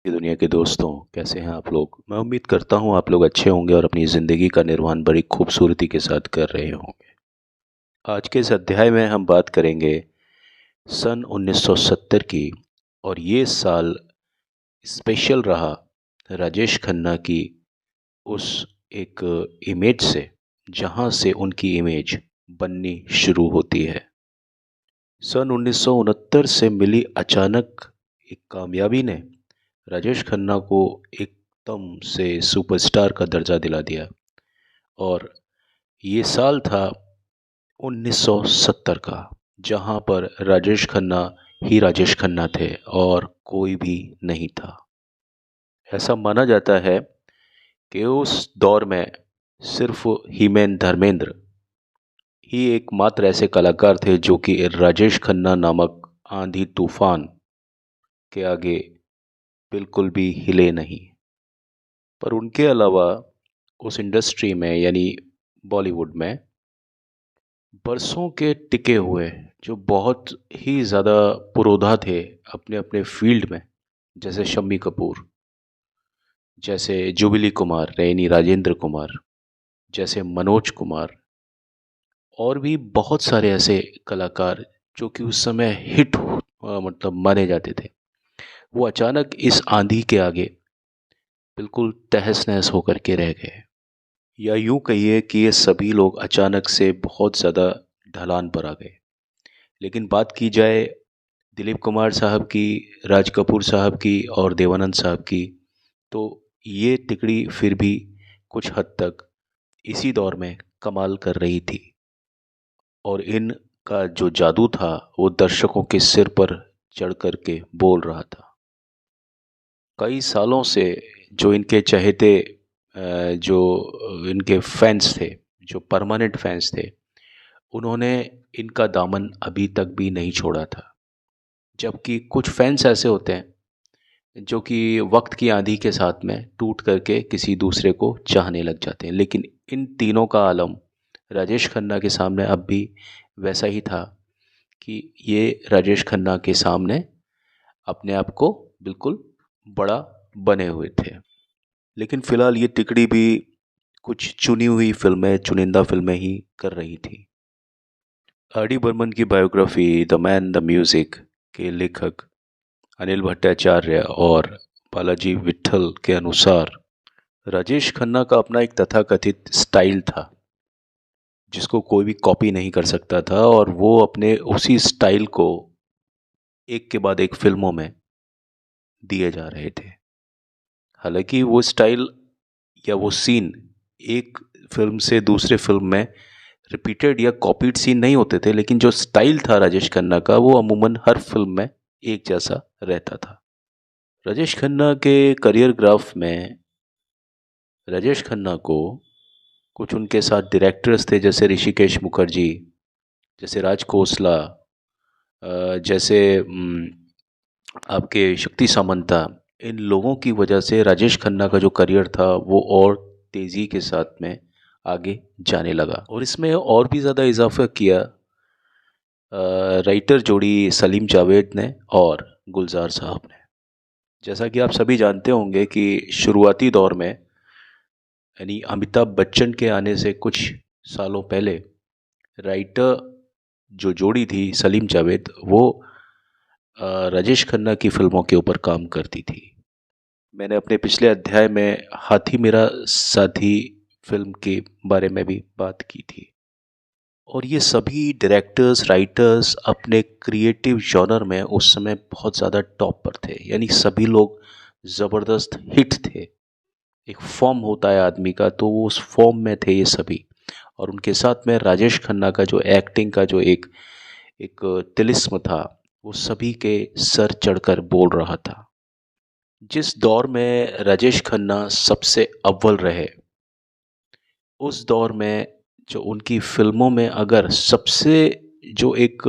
की दुनिया के दोस्तों, कैसे हैं आप लोग। मैं उम्मीद करता हूँ आप लोग अच्छे होंगे और अपनी ज़िंदगी का निर्वहन बड़ी खूबसूरती के साथ कर रहे होंगे। आज के इस अध्याय में हम बात करेंगे सन 1970 की। और ये साल स्पेशल रहा राजेश खन्ना की उस एक इमेज से, जहाँ से उनकी इमेज बननी शुरू होती है। सन 1969 से मिली अचानक एक कामयाबी ने राजेश खन्ना को एकदम से सुपरस्टार का दर्जा दिला दिया। और ये साल था 1970 का, जहां पर राजेश खन्ना ही राजेश खन्ना थे और कोई भी नहीं था। ऐसा माना जाता है कि उस दौर में सिर्फ हीमेन धर्मेंद्र ही एकमात्र ऐसे कलाकार थे जो कि राजेश खन्ना नामक आंधी तूफान के आगे बिल्कुल भी हिले नहीं। पर उनके अलावा उस इंडस्ट्री में यानी बॉलीवुड में बरसों के टिके हुए जो बहुत ही ज़्यादा पुरोधा थे अपने अपने फील्ड में, जैसे शम्मी कपूर, जैसे जुबिली कुमार यानी राजेंद्र कुमार, जैसे मनोज कुमार, और भी बहुत सारे ऐसे कलाकार जो कि उस समय मतलब माने जाते थे, वो अचानक इस आंधी के आगे बिल्कुल तहस नहस होकर के रह गए। या यूं कहिए कि ये सभी लोग अचानक से बहुत ज़्यादा ढलान पर आ गए। लेकिन बात की जाए दिलीप कुमार साहब की, राज कपूर साहब की और देवानंद साहब की, तो ये तिकड़ी फिर भी कुछ हद तक इसी दौर में कमाल कर रही थी। और इनका जो जादू था वो दर्शकों के सिर पर चढ़ कर के बोल रहा था। कई सालों से जो इनके चहेते जो इनके फैंस थे, जो परमानेंट फैंस थे, उन्होंने इनका दामन अभी तक भी नहीं छोड़ा था। जबकि कुछ फैंस ऐसे होते हैं जो कि वक्त की आंधी के साथ में टूट करके किसी दूसरे को चाहने लग जाते हैं। लेकिन इन तीनों का आलम राजेश खन्ना के सामने अब भी वैसा ही था कि ये राजेश खन्ना के सामने अपने आप को बिल्कुल बड़ा बने हुए थे। लेकिन फ़िलहाल ये तिकड़ी भी कुछ चुनी हुई फ़िल्में, चुनिंदा फ़िल्में ही कर रही थी। आर डी बर्मन की biography the man the music के लेखक अनिल भट्टाचार्य और बालाजी विट्ठल के अनुसार राजेश खन्ना का अपना एक तथाकथित स्टाइल था, जिसको कोई भी कॉपी नहीं कर सकता था, और वो अपने उसी स्टाइल को एक के बाद एक फ़िल्मों में दिए जा रहे थे। हालाँकि वो स्टाइल या वो सीन एक फ़िल्म से दूसरे फ़िल्म में रिपीटेड या कॉपीड सीन नहीं होते थे, लेकिन जो स्टाइल था राजेश खन्ना का वो अमूमन हर फ़िल्म में एक जैसा रहता था। राजेश खन्ना के करियर ग्राफ में राजेश खन्ना को कुछ उनके साथ डायरेक्टर्स थे, जैसे ऋषिकेश मुखर्जी, जैसे राज खोसला, जैसे आपके शक्ति सामंता। इन लोगों की वजह से राजेश खन्ना का जो करियर था वो और तेज़ी के साथ में आगे जाने लगा। और इसमें और भी ज़्यादा इजाफा किया राइटर जोड़ी सलीम जावेद ने और गुलजार साहब ने। जैसा कि आप सभी जानते होंगे कि शुरुआती दौर में, यानी अमिताभ बच्चन के आने से कुछ सालों पहले, राइटर जो जोड़ी थी सलीम जावेद, वो राजेश खन्ना की फ़िल्मों के ऊपर काम करती थी। मैंने अपने पिछले अध्याय में हाथी मेरा साथी फ़िल्म के बारे में भी बात की थी। और ये सभी डायरेक्टर्स, राइटर्स अपने क्रिएटिव जॉनर में उस समय बहुत ज़्यादा टॉप पर थे, यानी सभी लोग ज़बरदस्त हिट थे। एक फॉर्म होता है आदमी का, तो वो उस फॉर्म में थे ये सभी। और उनके साथ में राजेश खन्ना का जो एक्टिंग का जो एक एक तिलिस्म था, वो सभी के सर चढ़कर बोल रहा था। जिस दौर में राजेश खन्ना सबसे अव्वल रहे, उस दौर में जो उनकी फ़िल्मों में अगर सबसे जो एक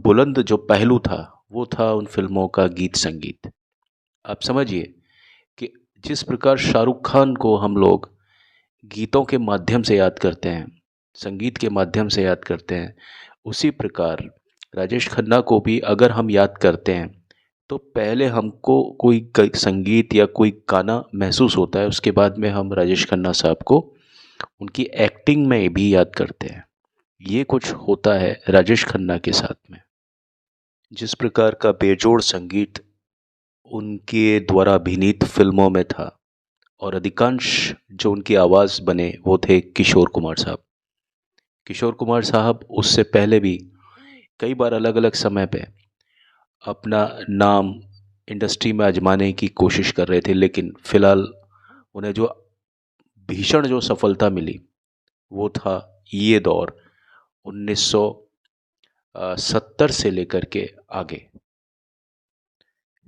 बुलंद जो पहलू था, वो था उन फ़िल्मों का गीत संगीत। आप समझिए कि जिस प्रकार शाहरुख खान को हम लोग गीतों के माध्यम से याद करते हैं, संगीत के माध्यम से याद करते हैं, उसी प्रकार राजेश खन्ना को भी अगर हम याद करते हैं, तो पहले हमको कोई संगीत या कोई गाना महसूस होता है, उसके बाद में हम राजेश खन्ना साहब को उनकी एक्टिंग में भी याद करते हैं। ये कुछ होता है राजेश खन्ना के साथ में। जिस प्रकार का बेजोड़ संगीत उनके द्वारा अभिनीत फिल्मों में था और अधिकांश जो उनकी आवाज़ बने वो थे किशोर कुमार साहब। किशोर कुमार साहब उससे पहले भी कई बार अलग अलग समय पे अपना नाम इंडस्ट्री में आजमाने की कोशिश कर रहे थे, लेकिन फिलहाल उन्हें जो भीषण जो सफलता मिली वो था ये दौर 1970 से लेकर के आगे।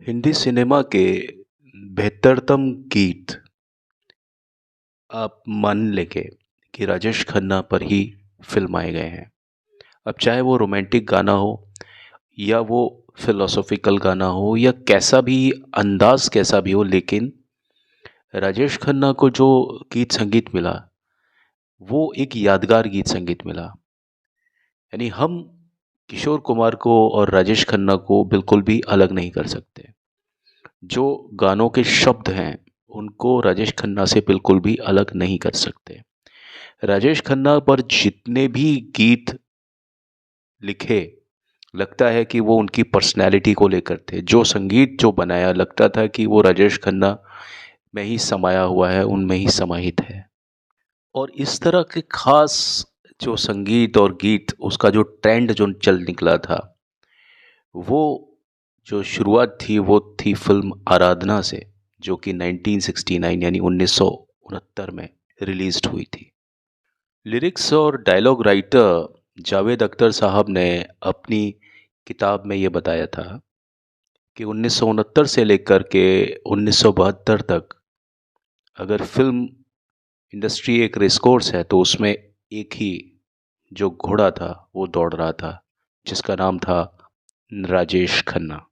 हिंदी सिनेमा के बेहतरतम गीत आप मान लेंगे कि राजेश खन्ना पर ही फिल्माए गए हैं। अब चाहे वो रोमांटिक गाना हो या वो फिलोसॉफिकल गाना हो या कैसा भी अंदाज कैसा भी हो, लेकिन राजेश खन्ना को जो गीत संगीत मिला वो एक यादगार गीत संगीत मिला। यानी हम किशोर कुमार को और राजेश खन्ना को बिल्कुल भी अलग नहीं कर सकते। जो गानों के शब्द हैं उनको राजेश खन्ना से बिल्कुल भी अलग नहीं कर सकते। राजेश खन्ना पर जितने भी गीत लिखे लगता है कि वो उनकी पर्सनैलिटी को लेकर थे। जो संगीत जो बनाया लगता था कि वो राजेश खन्ना में ही समाया हुआ है, उनमें ही समाहित है। और इस तरह के खास जो संगीत और गीत उसका जो ट्रेंड जो चल निकला था, वो जो शुरुआत थी वो थी फिल्म आराधना से, जो कि 1969 यानी 1969 में रिलीज्ड हुई थी। लिरिक्स और डायलॉग राइटर जावेद अख्तर साहब ने अपनी किताब में ये बताया था कि 1969 से लेकर के 1972 तक अगर फिल्म इंडस्ट्री एक रेसकोर्स है तो उसमें एक ही जो घोड़ा था वो दौड़ रहा था, जिसका नाम था राजेश खन्ना।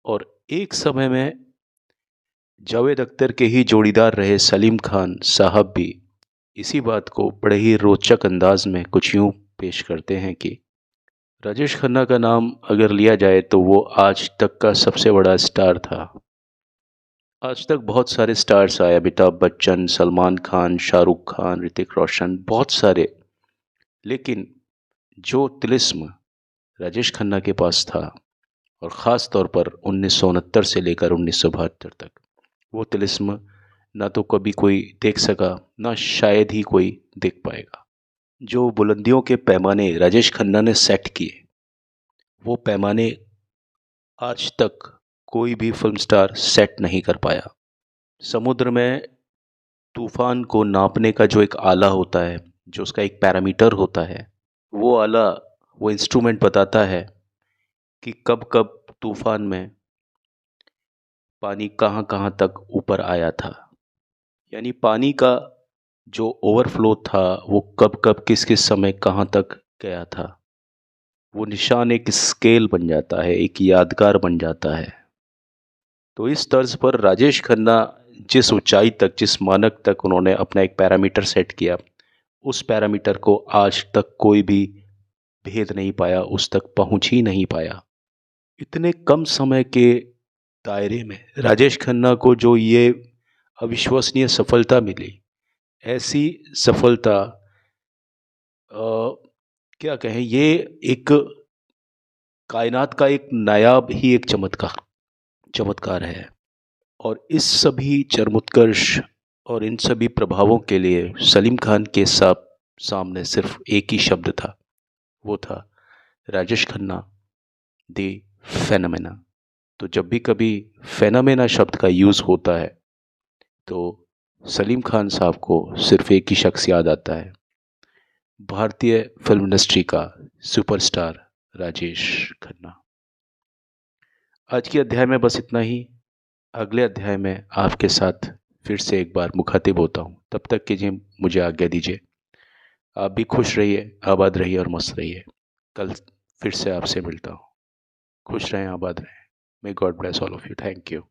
और एक समय में जावेद अख्तर के ही जोड़ीदार रहे सलीम खान साहब भी इसी बात को बड़े ही रोचक अंदाज में कुछ यूं पेश करते हैं कि राजेश खन्ना का नाम अगर लिया जाए तो वो आज तक का सबसे बड़ा स्टार था। आज तक बहुत सारे स्टार्स आए, अमिताभ बच्चन, सलमान खान, शाहरुख खान, ऋतिक रोशन, बहुत सारे, लेकिन जो तिलिस्म राजेश खन्ना के पास था और ख़ास तौर पर 1969 से लेकर 1972 तक, वो तिलिस्म ना तो कभी कोई देख सका, ना शायद ही कोई देख पाएगा। जो बुलंदियों के पैमाने राजेश खन्ना ने सेट किए, वो पैमाने आज तक कोई भी फिल्म स्टार सेट नहीं कर पाया। समुद्र में तूफान को नापने का जो एक आला होता है, जो उसका एक पैरामीटर होता है, वो आला, वो इंस्ट्रूमेंट बताता है कि कब कब तूफान में पानी कहाँ कहाँ तक ऊपर आया था। यानी पानी का जो ओवरफ्लो था वो कब कब किस किस समय कहाँ तक गया था। वो निशान एक स्केल बन जाता है, एक यादगार बन जाता है। तो इस तर्ज पर राजेश खन्ना जिस ऊंचाई तक, जिस मानक तक उन्होंने अपना एक पैरामीटर सेट किया, उस पैरामीटर को आज तक कोई भी भेद नहीं पाया, उस तक पहुंच ही नहीं पाया। इतने कम समय के दायरे में राजेश खन्ना को जो ये अविश्वसनीय सफलता मिली, ऐसी सफलता क्या कहें, ये एक कायनात का एक नायाब ही एक चमत्कार है। और इस सभी चरमोत्कर्ष और इन सभी प्रभावों के लिए सलीम खान के सामने सिर्फ एक ही शब्द था, वो था राजेश खन्ना द फेनोमेना। तो जब भी कभी फेनोमेना शब्द का यूज़ होता है तो सलीम खान साहब को सिर्फ एक ही शख्स याद आता है, भारतीय फिल्म इंडस्ट्री का सुपरस्टार राजेश खन्ना। आज के अध्याय में बस इतना ही। अगले अध्याय में आपके साथ फिर से एक बार मुखातिब होता हूँ। तब तक के लिए मुझे आज्ञा दीजिए। आप भी खुश रहिए, आबाद रहिए और मस्त रहिए। कल फिर से आपसे मिलता हूँ। खुश रहें, आबाद रहें। May God bless all of you. Thank you.